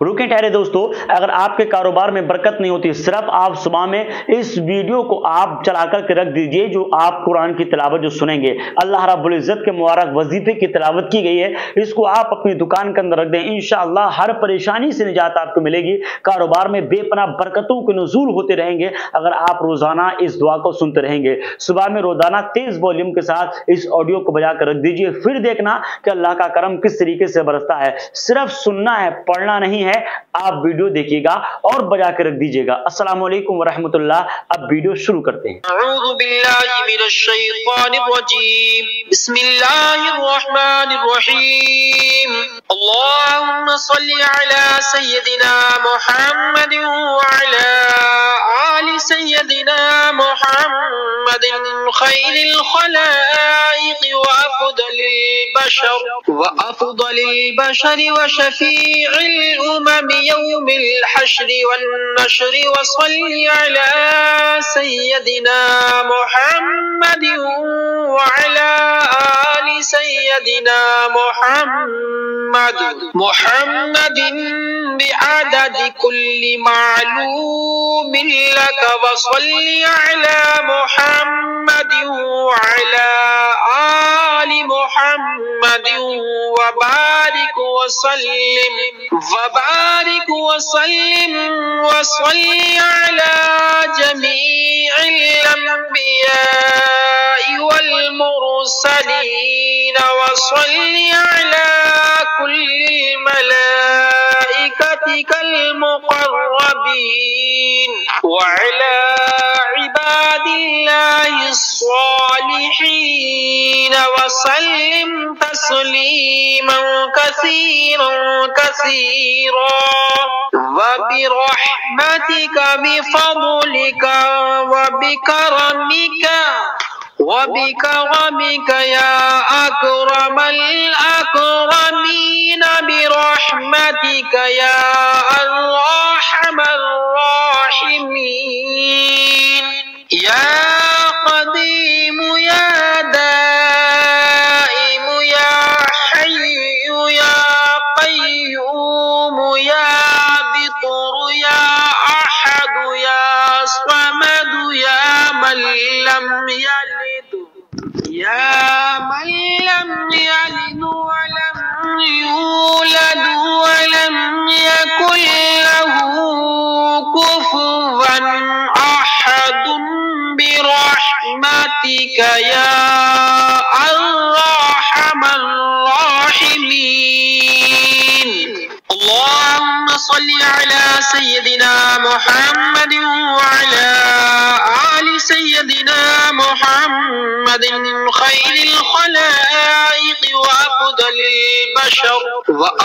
रुके ठहरे दोस्तों, अगर आपके कारोबार में बरकत नहीं होती, सिर्फ आप सुबह में इस वीडियो को आप चला करके रख दीजिए। जो आप कुरान की तिलावत जो सुनेंगे, अल्लाह रब्बुल इज्जत के मुबारक वजीफे की तिलावत की गई है, इसको आप अपनी दुकान के अंदर रख दें। इंशाअल्लाह हर परेशानी से निजात आपको मिलेगी। कारोबार में बेपनाह बरकतों के नुज़ूल होते रहेंगे अगर आप रोजाना इस दुआ को सुनते रहेंगे। सुबह में रोजाना तेज वॉल्यूम के साथ इस ऑडियो को बजा कर रख दीजिए, फिर देखना कि अल्लाह का करम किस तरीके से बरसता है। सिर्फ सुनना है, पढ़ना नहीं है। आप वीडियो देखिएगा और बजा के रख दीजिएगा। अस्सलाम वालेकुम व रहमतुल्लाह। अब वीडियो शुरू करते हैं। अऊज़ु बिल्लाहि मिनश शैतानिर रजीम। बिस्मिल्लाहिर रहमानिर रहीम। अल्लाहुम्मा सल्लि अला सय्यिदिना मुहम्मदिन व अला आलि सय्यिदिना मुहम्मदिन खैरिल खलाइक़ व अफ़ज़लिल बशर व शफ़ीइल उमम यौमिल हश्र वन नश्र व सल्लि अला सय्यिदिना मुहम्मदिन व अला आलि सय्यिदिना मुहम्मदिन बिअदद कुल्ली मालूमिन लक व सल्लि अला मुहम्मदिन व अला आलि मुहम्मदिन व बारिक व सल्लिम व सल्लि अला जमीइल अंबियाइ वल मुरसलीन व सल्लि अला कुल्लिल मलाइकतिकल मुक़र्रबीन व अला इबादिल्लाहिस सालिहीन व सल्लिम तस्लीमन कसीरन कसीरा व बिरहमतिका बिफضलिका व बिकरमिका या अकरमल अकरमीन बिरहमतिका या अर्हमर राहिमीन या क़दीम या दाइम या हय्यु या क़य्यूम या बितर या अहद या समद या मन लम यलिद व लम यूलद व लम यकुल लहू कुफुवन अहद बिरहमतिका या अर्हमर राहिमीन। अल्लाहुम्मा सल्लि अला सय्यिदिना मुहम्मदिन व अला आलि सय्यिदिना मुहम्मदिन खैरिल खलाइक़ व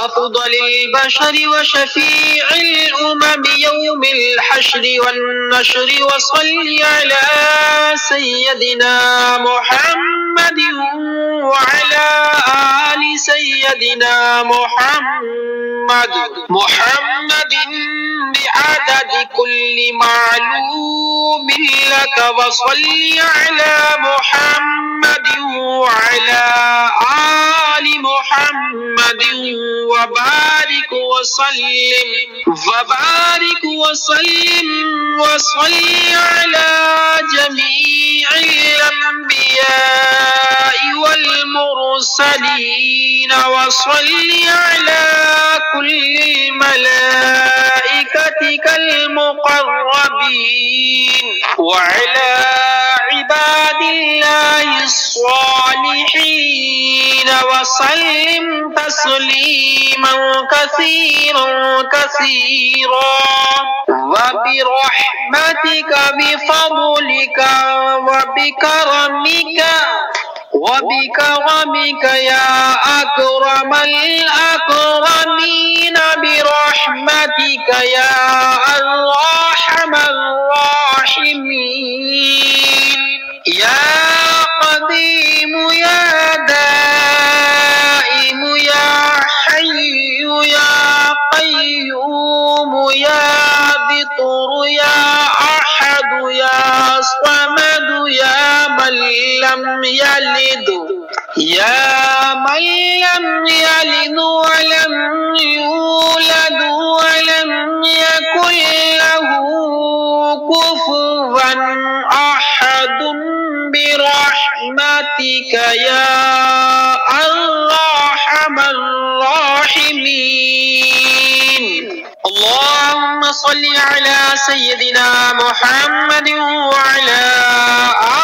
अफ़ज़लिल बशर व शफ़ीइल उमम यौमिल हश्र वन नश्र व सल्लि अला सय्यिदिना मुहम्मदिन व अला आलि सय्यिदिना मुहम्मदिन बिअदद कुल्ली मालूमिन लक व सल्लि अला मुहम्मदिन व अला आलि मुहम्मदिन व बारिक व सल्लिम व सल्लि अला जमीइल अंबियाइ वल मुरसलीन व सल्लि अला कुल्लिल मलाइकतिकल मुक़र्रबीन व अला इबादिल्लाहिस सालिहीन व सल्लिम तस्लीमन कसीरन कसीरा व बिरहमतिका बिफضलिका व बिकरमिका या अकरमल अकरमीन बिरहमतिका या अर्हमर राहिमीन या क़दीम या दाइम या हय्यु या क़य्यूम या बितर या अहद या समद या मन लम यलिद या मन लम यलिद व लम यूलद व برحمتك يا أرحم الراحمين. اللهم صل على سيدنا محمد وعلى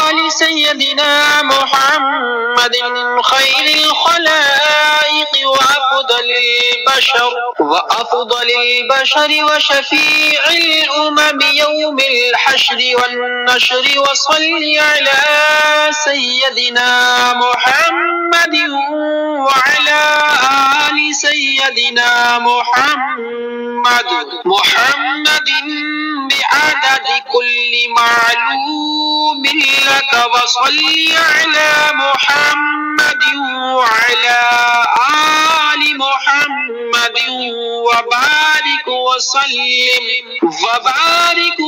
آل سيدنا محمد خير الخلائق وأفضل البشر وشفيع الأمم يوم الحشر والنشر. وصل على سيدنا محمد وعلى آل سيدنا محمد بعدد كل معلوم لك. وصل على محمد وعلى آل محمد وبارك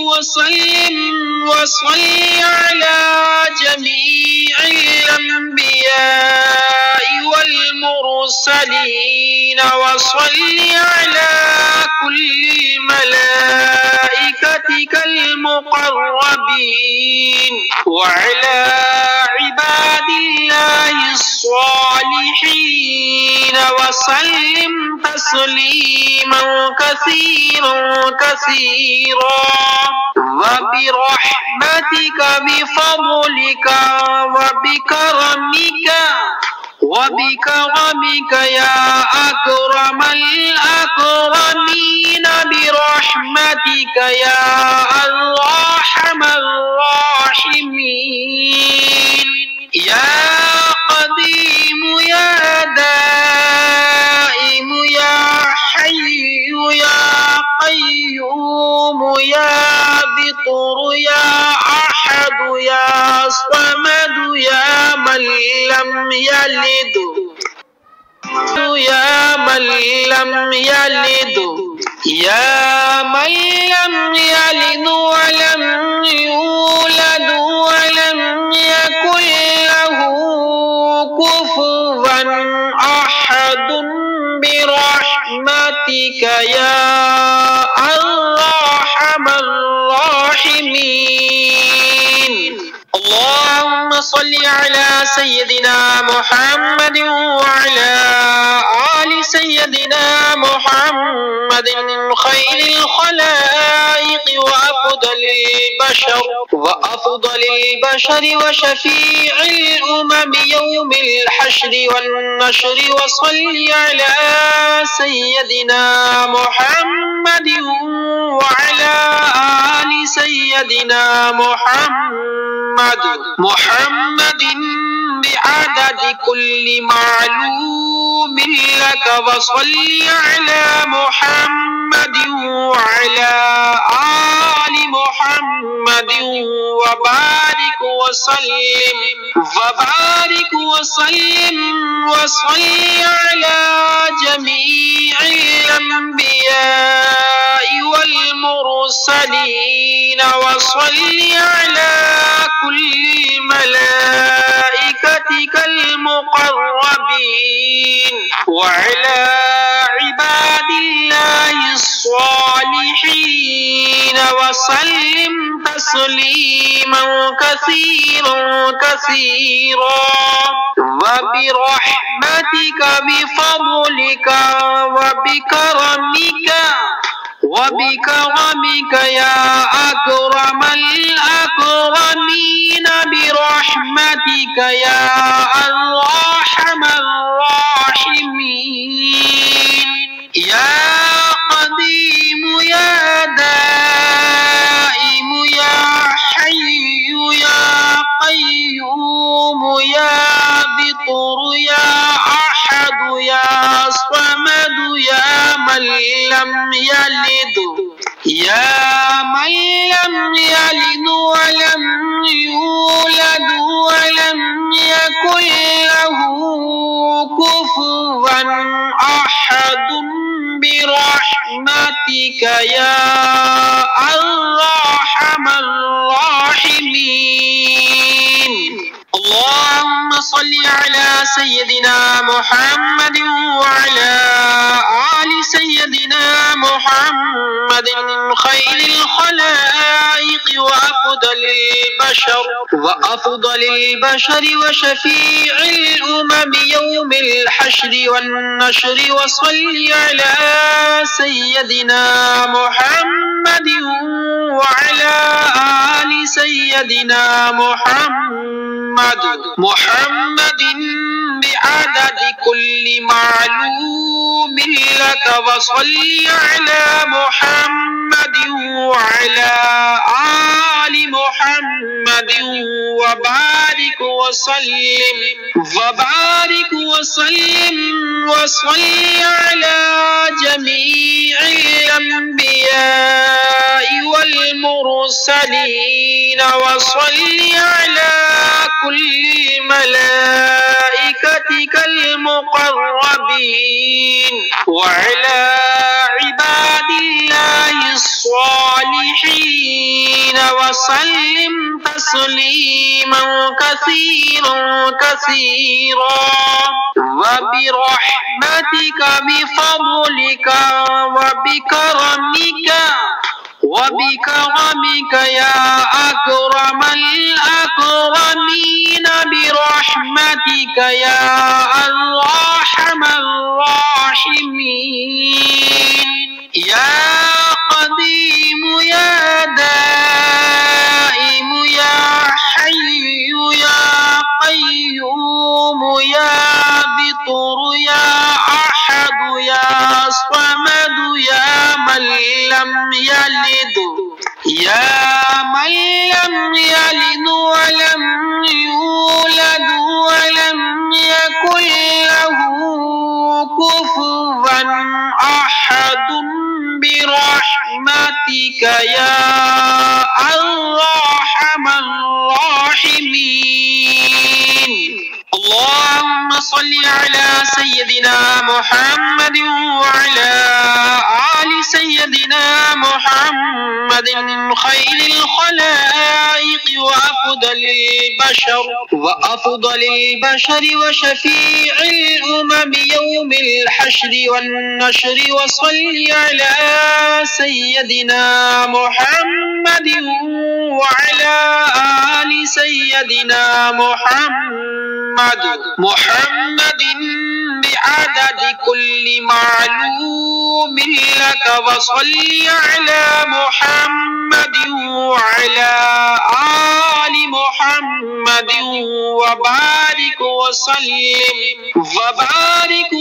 وسلم وصل على جميع الأنبياء والمرسلين. وصل على كل ملائكتك المقربين وعلى عباد الله الصالحين. وسلم تسليما كثيرا وبرحمتك بفضلك وبكرمك يا أكرم الأكرمين. برحمتك يا أرحم الراحمين. يا قديم يا دائم يا حي يا قيوم يا بطر يا أحد يا صمد يا من لم يلد ولم يولد ولم يكن له كفوا أحد. برحمتك يا أرحم الراحمين. اللهم صل على سيدنا محمد وعلى آل سيدنا محمد خير الخلائق وأفضل البشر وشفيع الأمم يوم الحشر والنشر. وصل على سيدنا محمد وعلى آل سيدنا محمد بعدد كل معلوم لك. وصل على محمد وعلى آل محمد وبارك وسلم وصل على جميع الأنبياء والمرسلين. وصل على كل ملائكتك المقربين وعلى عباد الله الصالحين. وسلم تسليما كثيرا وبرحمتك بفضلك وبكرمك يا أكرم الأكرمين. برحمتك يا أرحم الراحمين. يا قديم يا دائم يا حي يا قيوم يا بطر يا أحد يا صمد يا من لم يلد ولم يولد ولم يكن له كفوا أحد. برحمتك يا أرحم الراحمين. اللهم صل على سيدنا محمد وعلى آل سيدنا محمد محمد خير الخلائق وأفضل البشر وشفيع الأمم يوم الحشر والنشر. وصل على سيدنا محمد وعلى آل سيدنا محمد بعدد كل معلوم لك. وصل على محمد وعلى آل محمد وبارك وسلم وصل على جميع الأنبياء والمرسلين. وصل على كل ملائكتك المقربين وعلى عباد الله الصالحين. وسلم تسليما كثيرا وبرحمتك بفضلك وبكرمك يا أكرم الأكرمين. برحمتك يا أرحم الراحمين. يا قديم يا دائم يا حي يا قيوم يا بطر يا أحد يا صمد يا من لم يلد ولم يولد ولم يكن له كفوا أحد. برحمتك يا أرحم الراحمين. اللهم صل على سيدنا محمد وعلى آل سيدنا محمد خير الخلائق وأفضل البشر وشفيع الأمم يوم الحشر والنشر. وصل على سيدنا محمد وعلى آل سيدنا محمد بعدد كل معلوم لك. وصل على محمد وعلى آل محمد وبارك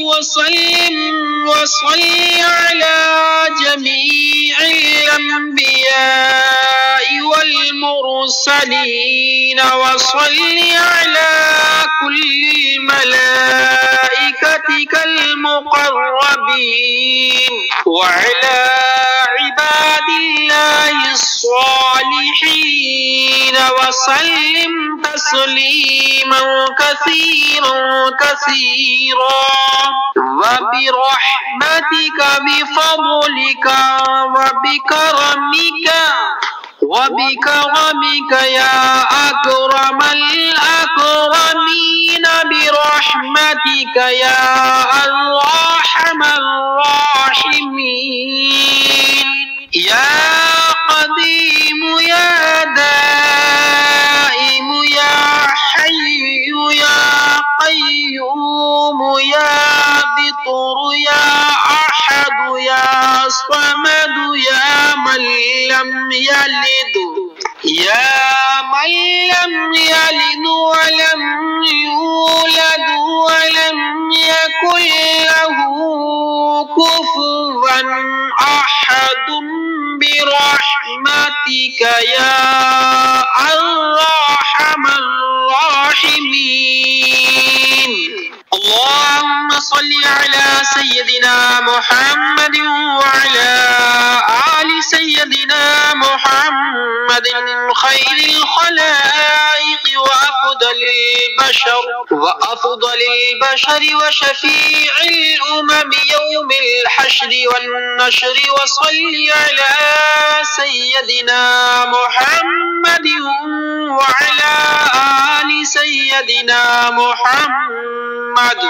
وسلم وصل على جميع الأنبياء والمرسلين. وصل على كل ملائكتك المقربين وعلى عباد الله الصالحين. وسلم تسليما كثيرا وبرحمتك بفضلك وبكرمك يا أكرم الأكرمين. برحمتك يا أرحم الراحمين. يا قديم يا دائم يا حي يا قيوم يا بطر يا أحد يا صمد يا من لم يلد ولم يولد ولم يكن له كفوا أحد. برحمتك يا أرحم الراحمين. اللهم صل على سيدنا محمد وعلى آل سيدنا محمد خير الخلائق وأفضل البشر وشفيع الأمم يوم الحشر والنشر. وصل على سيدنا محمد وعلى آل سيدنا محمد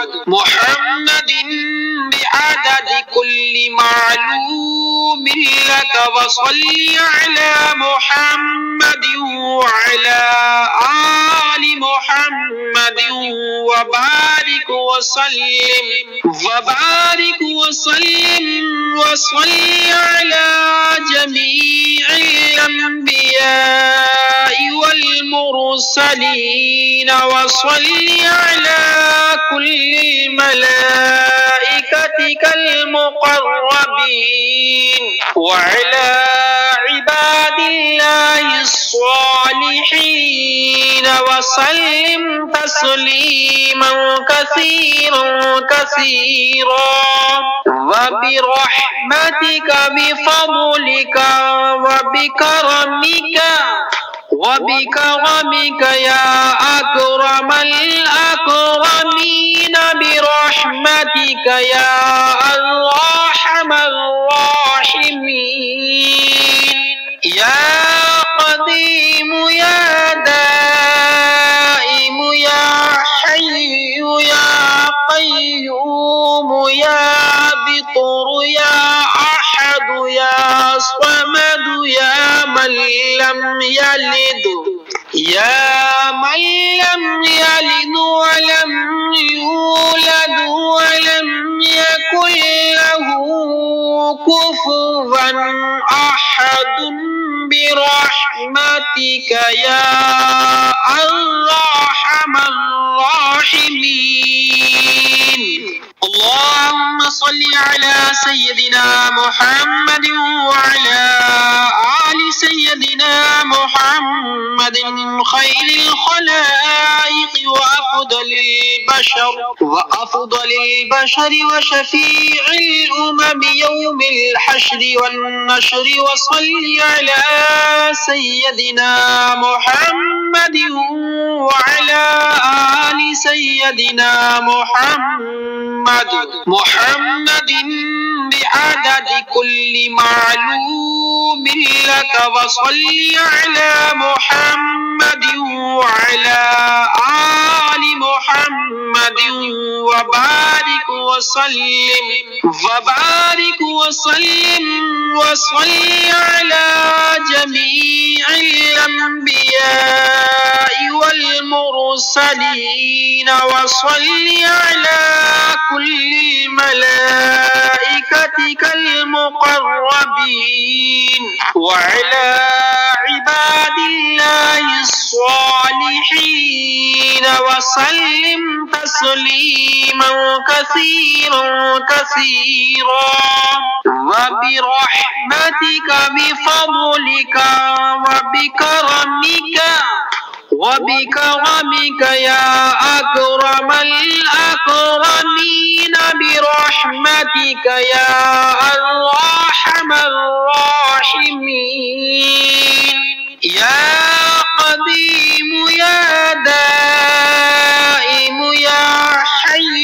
بعدد كل معلوم لك وصل على محمد وعلى آل محمد وبارك وسلم وصل على جميع الأنبياء والمرسلين وصل على كل ملائكتك المقربين وعلى عباد الله الصالحين وسلم تسليما كثيرا وبرحمتك بفضلك وبكرمك يا أكرم الأكرمين برحمتك يا أرحم الراحمين يا قديم يا دائم يا حي يا قيوم يا بطر يا أحد يا صمد يا من لم يلد ولم يولد ولم يكن له كفوا أحد برحمتك يا أرحم الراحمين اللهم صل على سيدنا محمد وعلى آل سيدنا محمد خير الخلائق وأفضل البشر وشفيع الأمم يوم الحشر والنشر وصل على سيدنا محمد وعلى آل سيدنا محمد بعدد كل معلوم لك وصل على محمد وعلى آل محمد وبارك وسلم وصل على جميع الأنبياء والمرسلين وصل على كل ملائكتك المقربين وعلى عباد الله الصالحين وسلم تسليما كثيرا وبرحمتك بفضلك وبكرمك يا أكرم الأكرمين برحمتك يا أرحم الراحمين يا قديم يا دائم يا حي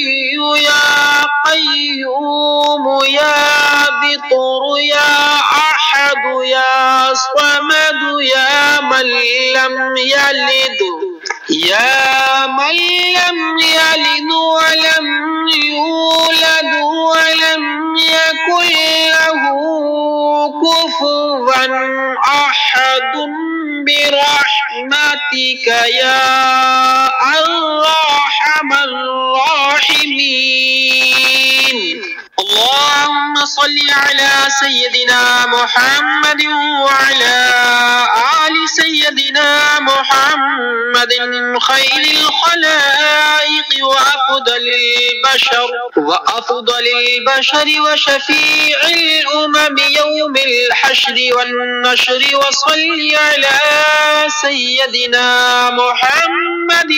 يا قيوم يا بطر يا أحد يا صمد يا من لم يلد ولم يولد ولم يكن له كفوا أحد برحمتك يا أرحم الراحمين اللهم صل على سيدنا محمد وعلى آل سيدنا محمد خير الخلائق وأفضل البشر وشفيع الأمم يوم الحشر والنشر وصل على سيدنا محمد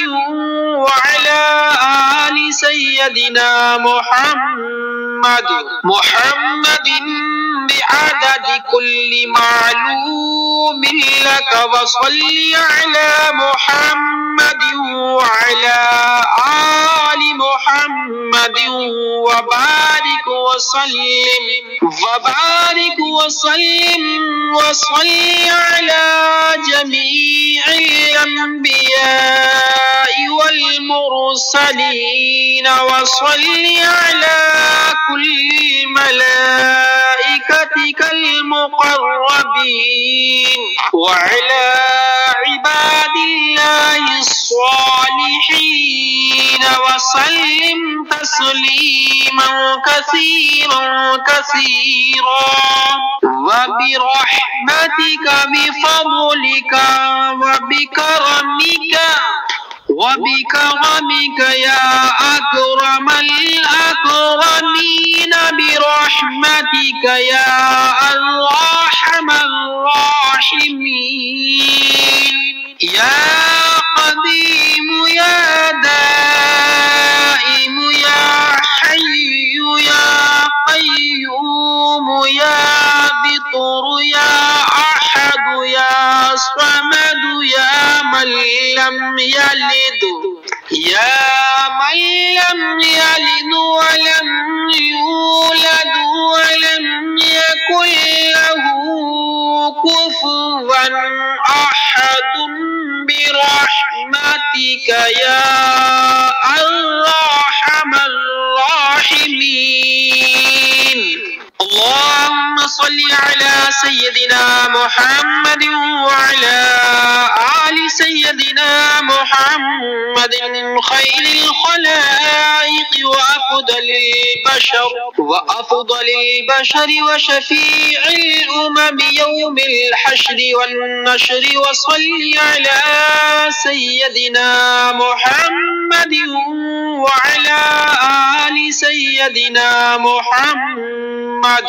وعلى آل سيدنا محمد بعدد كل معلوم لك وصل على محمد وعلى آل محمد وبارك وسلم وصل على جميع الأنبياء والمرسلين وصل على كل ملائكتك المقربين وعلى عباد الله الصالحين وسلم تسليما كثيرا كثيرا وبرحمتك بفضلك وبكرمك يا أكرم الأكرمين برحمتك يا أرحم الراحمين يا قديم يا دائم يا حي يا قيوم يا بطر يا أحد يا صمد يا من لم يلد ولم يولد ولم يكن له كفوا أحد برحمتك يا أرحم الراحمين اللهم صل على سيدنا محمد وعلى آل سيدنا محمد خير الخلائق وأفضل البشر وشفيع الأمم يوم الحشر والنشر وصل على سيدنا محمد وعلى آل سيدنا محمد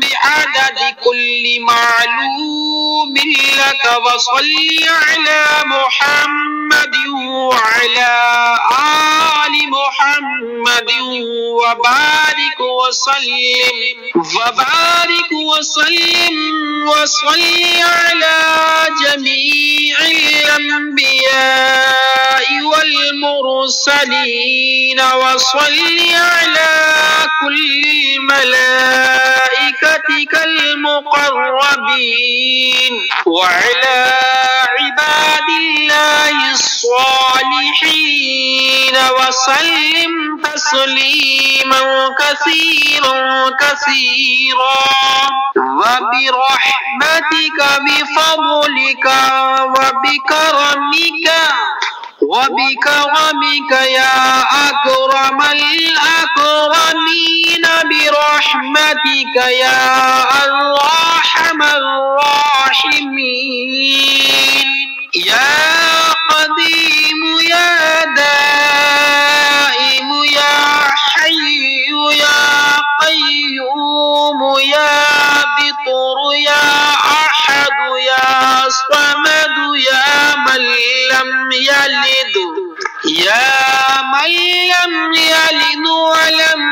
بعدد كل معلوم لك وصل على محمد وعلى آل محمد وبارك وسلم وصل على جميع الأنبياء والمرسلين وصل على كل ملائكتك المقربين وعلى عباد الله الصالحين وسلم تسليما كثيرا كثيرا وبرحمتك بفضلك وبكرمك يا أكرم الأكرمين برحمتك يا أرحم الراحمين يا قديم يا دائم يا حي يا قيوم يا بطر يا أحد يا صمد يا من لم يلد ولم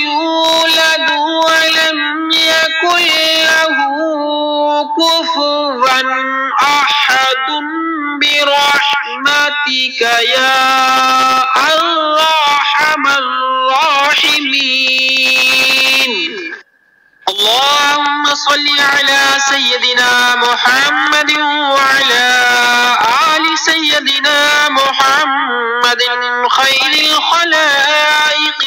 يولد ولم يكن له كفوا أحد برحمتك يا أرحم الراحمين اللهم صل على سيدنا محمد وعلى آل سيدنا محمد خير الخلائق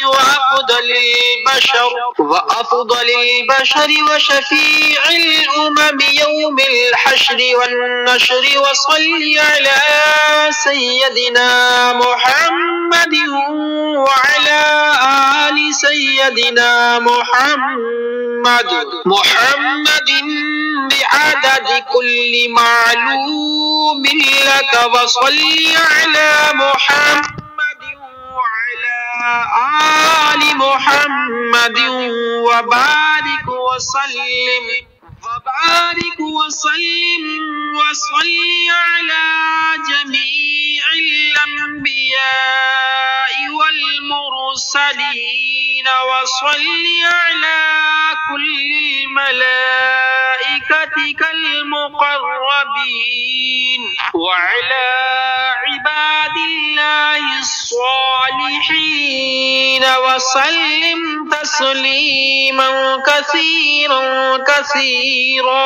وأفضل البشر وشفيع الأمم يوم الحشر والنشر وصل على سيدنا محمد وعلى آل سيدنا محمد بعدد كل معلوم لك وصل على محمد وعلى آل محمد وبارك وسلم وصل على جميع الأنبياء والمرسلين وصل على كل ملائكتك इबादिकल मुक़र्रबीन व अला इबादिल्लाहिस सालिहीन व सल्लिम तस्लीमन कसीरन कसीरा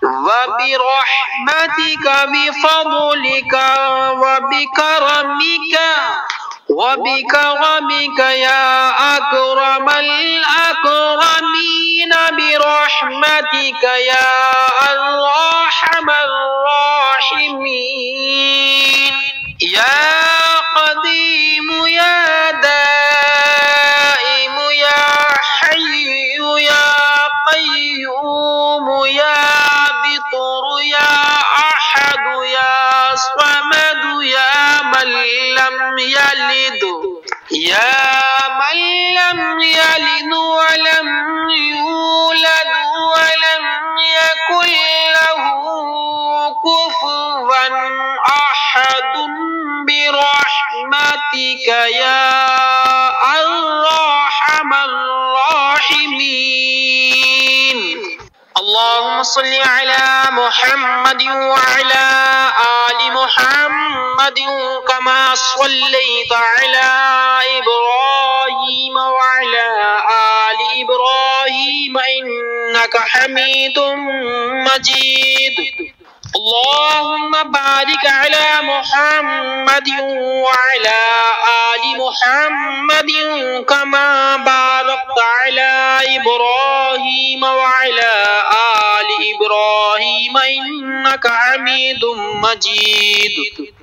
व बिरहमतिका बिफضलिका व बिकरमिका وبكرمك يا أكرم الأكرمين برحمتك يا أرحم الراحمين يا قديم يا دائم يا حي يا قيوم يا بطر يا أحد يا صمد يا من لم يلد ولم يولد ولم يكن له كفوا أحد برحمتك يا أرحم الراحمين اللهم صل على محمد وعلى آل محمد كما صليت على إبراهيم وعلى آل إبراهيم إنك حميد مجيد اللهم بارك على محمد وعلى آل محمد كما باركت على إبراهيم وعلى آل إبراهيم إنك حميد مجيد